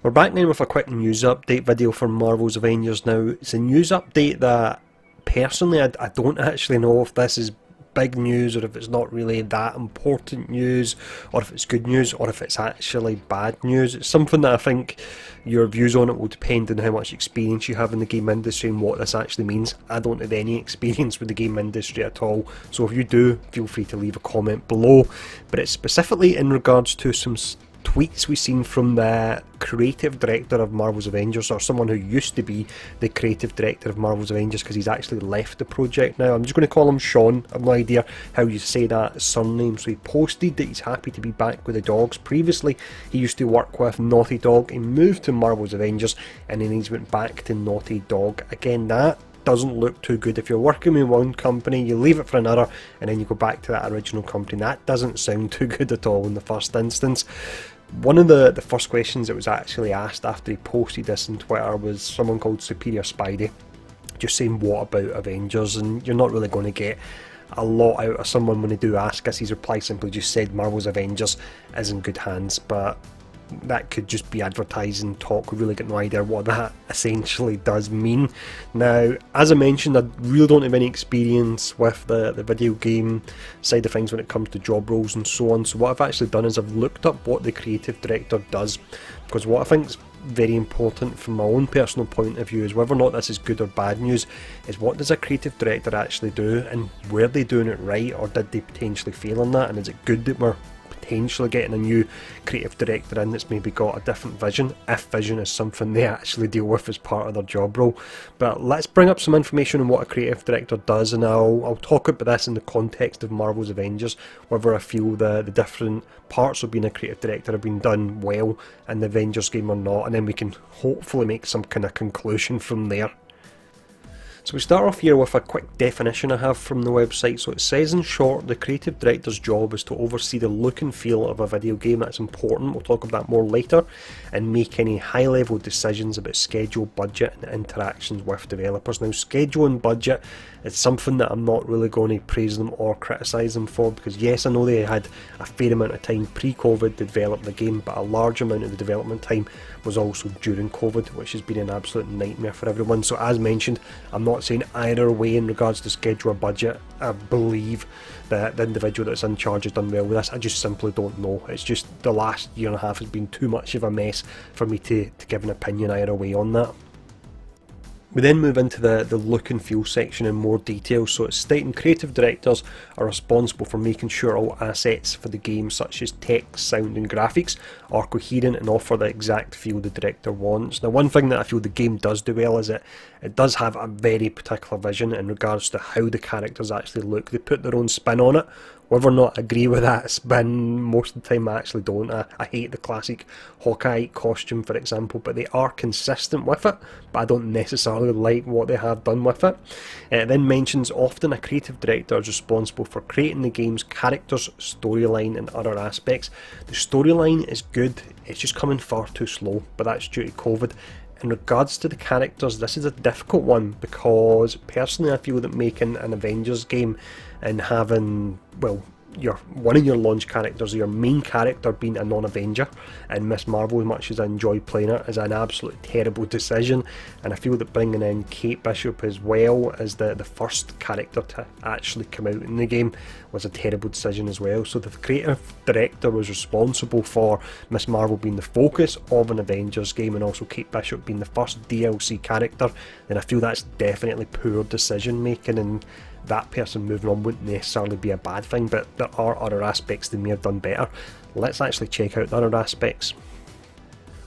We're back now with a quick news update video for Marvel's Avengers now. It's a news update that, personally, I don't actually know if this is big news or if it's not really that important news or if it's good news or if it's actually bad news. It's something that I think your views on it will depend on how much experience you have in the game industry and what this actually means. I don't have any experience with the game industry at all, so if you do, feel free to leave a comment below. But it's specifically in regards to some tweets we've seen from the creative director of Marvel's Avengers, or someone who used to be the creative director of Marvel's Avengers, because he's actually left the project now. I'm just going to call him Sean. I've no idea how you say that surname. So he posted that he's happy to be back with the dogs. Previously he used to work with Naughty Dog. He moved to Marvel's Avengers and then he's went back to Naughty Dog again. That doesn't look too good. If you're working with one company, you leave it for another and then you go back to that original company. That doesn't sound too good at all in the first instance. One of the first questions that was actually asked after he posted this on Twitter was someone called Superior Spidey, just saying, what about Avengers? And you're not really going to get a lot out of someone when they do ask us. His reply simply just said Marvel's Avengers is in good hands, but that could just be advertising talk. We really got no idea what that essentially does mean. Now, as I mentioned, I really don't have any experience with the video game side of things when it comes to job roles and so on. So what I've actually done is I've looked up what the creative director does, because what I think is very important from my own personal point of view is whether or not this is good or bad news is what does a creative director actually do, and were they doing it right, or did they potentially fail on that, and is it good that we're potentially getting a new creative director in that's maybe got a different vision, if vision is something they actually deal with as part of their job role. But let's bring up some information on what a creative director does, and I'll talk about this in the context of Marvel's Avengers, whether I feel the different parts of being a creative director have been done well in the Avengers game or not, and then we can hopefully make some kind of conclusion from there. So we start off here with a quick definition I have from the website. So it says, in short, the creative director's job is to oversee the look and feel of a video game. That's important, we'll talk about that more later, and make any high level decisions about schedule, budget and interactions with developers. Now, schedule and budget is something that I'm not really going to praise them or criticise them for, because yes, I know they had a fair amount of time pre-COVID to develop the game, but a large amount of the development time was also during COVID, which has been an absolute nightmare for everyone. So as mentioned, I'm not saying either way in regards to schedule or budget. I believe that the individual that's in charge has done well with this. I just simply don't know. It's just the last year and a half has been too much of a mess for me to give an opinion either way on that. We then move into the look and feel section in more detail. So it's stating creative directors are responsible for making sure all assets for the game, such as text, sound and graphics, are coherent and offer the exact feel the director wants. Now, one thing that I feel the game does do well is it does have a very particular vision in regards to how the characters actually look. They put their own spin on it. Whether or not I agree with that spin, most of the time I actually don't. I hate the classic Hawkeye costume, for example, but they are consistent with it, but I don't necessarily like what they have done with it. It then mentions often a creative director is responsible for creating the game's characters, storyline and other aspects. The storyline is good, it's just coming far too slow, but that's due to COVID. In regards to the characters, this is a difficult one, because personally I feel that making an Avengers game and having, well, one of your launch characters, your main character being a non-Avenger, and Miss Marvel, as much as I enjoy playing it, is an absolute terrible decision. And I feel that bringing in Kate Bishop as well as the first character to actually come out in the game was a terrible decision as well. So the creative director was responsible for Miss Marvel being the focus of an Avengers game and also Kate Bishop being the first DLC character, then I feel that's definitely poor decision making, and that person moving on wouldn't necessarily be a bad thing, but there are other aspects they may have done better. Let's actually check out the other aspects.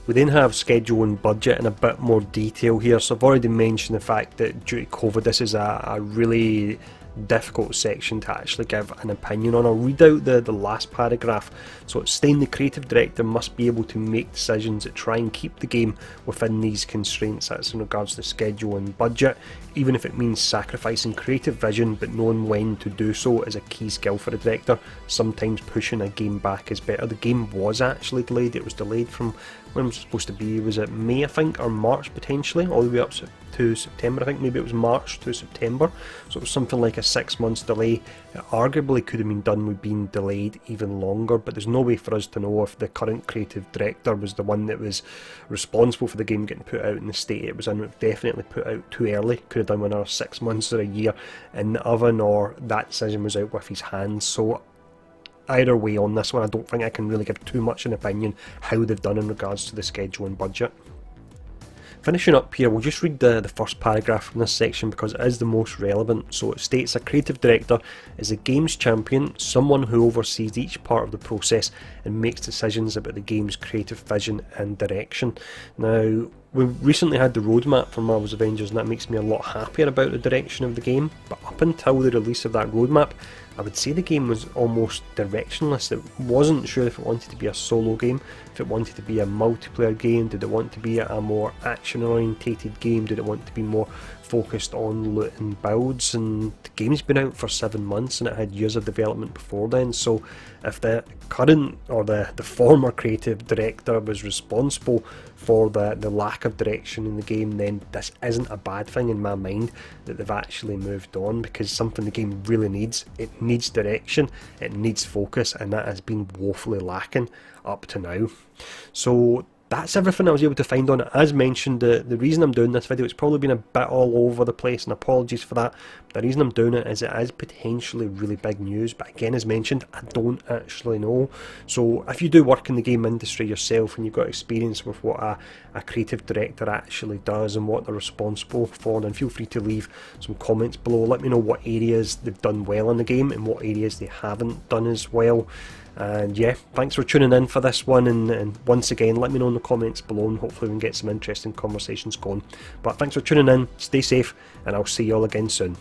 We then have schedule and budget in a bit more detail here. So I've already mentioned the fact that due to COVID this is a really difficult section to actually give an opinion on. I'll read out the last paragraph. So it's saying the creative director must be able to make decisions that try and keep the game within these constraints. That's in regards to schedule and budget, even if it means sacrificing creative vision, but knowing when to do so is a key skill for a director. Sometimes pushing a game back is better. The game was actually delayed. It was delayed from when it was supposed to be, was it May I think, or March potentially, all the way up to to September. I think maybe it was March to September, so it was something like a 6 months delay. It arguably could have been done with being delayed even longer, but there's no way for us to know if the current creative director was the one that was responsible for the game getting put out in the state it was in. It was definitely put out too early, could have done another 6 months or a year in the oven, or that decision was out with his hands. So either way on this one, I don't think I can really give too much an opinion how they've done in regards to the schedule and budget. Finishing up here, we'll just read the first paragraph from this section because it is the most relevant. So it states, a creative director is a games champion, someone who oversees each part of the process and makes decisions about the game's creative vision and direction. Now, we recently had the roadmap for Marvel's Avengers, and that makes me a lot happier about the direction of the game, but up until the release of that roadmap, I would say the game was almost directionless. It wasn't sure if it wanted to be a solo game, if it wanted to be a multiplayer game, did it want to be a more action orientated game, did it want to be more focused on loot and builds. And the game's been out for 7 months and it had years of development before then, so if the current or the former creative director was responsible for the lack of direction in the game, then this isn't a bad thing in my mind that they've actually moved on, because something the game really needs. It needs direction, it needs focus, and that has been woefully lacking up to now. So that's everything I was able to find on it. As mentioned, the reason I'm doing this video, it's probably been a bit all over the place, and apologies for that. The reason I'm doing it is potentially really big news, but again, as mentioned, I don't actually know. So if you do work in the game industry yourself and you've got experience with what a creative director actually does and what they're responsible for, then feel free to leave some comments below. Let me know what areas they've done well in the game and what areas they haven't done as well. And yeah, thanks for tuning in for this one, and once again, let me know in the comments below, and hopefully we can get some interesting conversations going. But thanks for tuning in, stay safe, and I'll see you all again soon.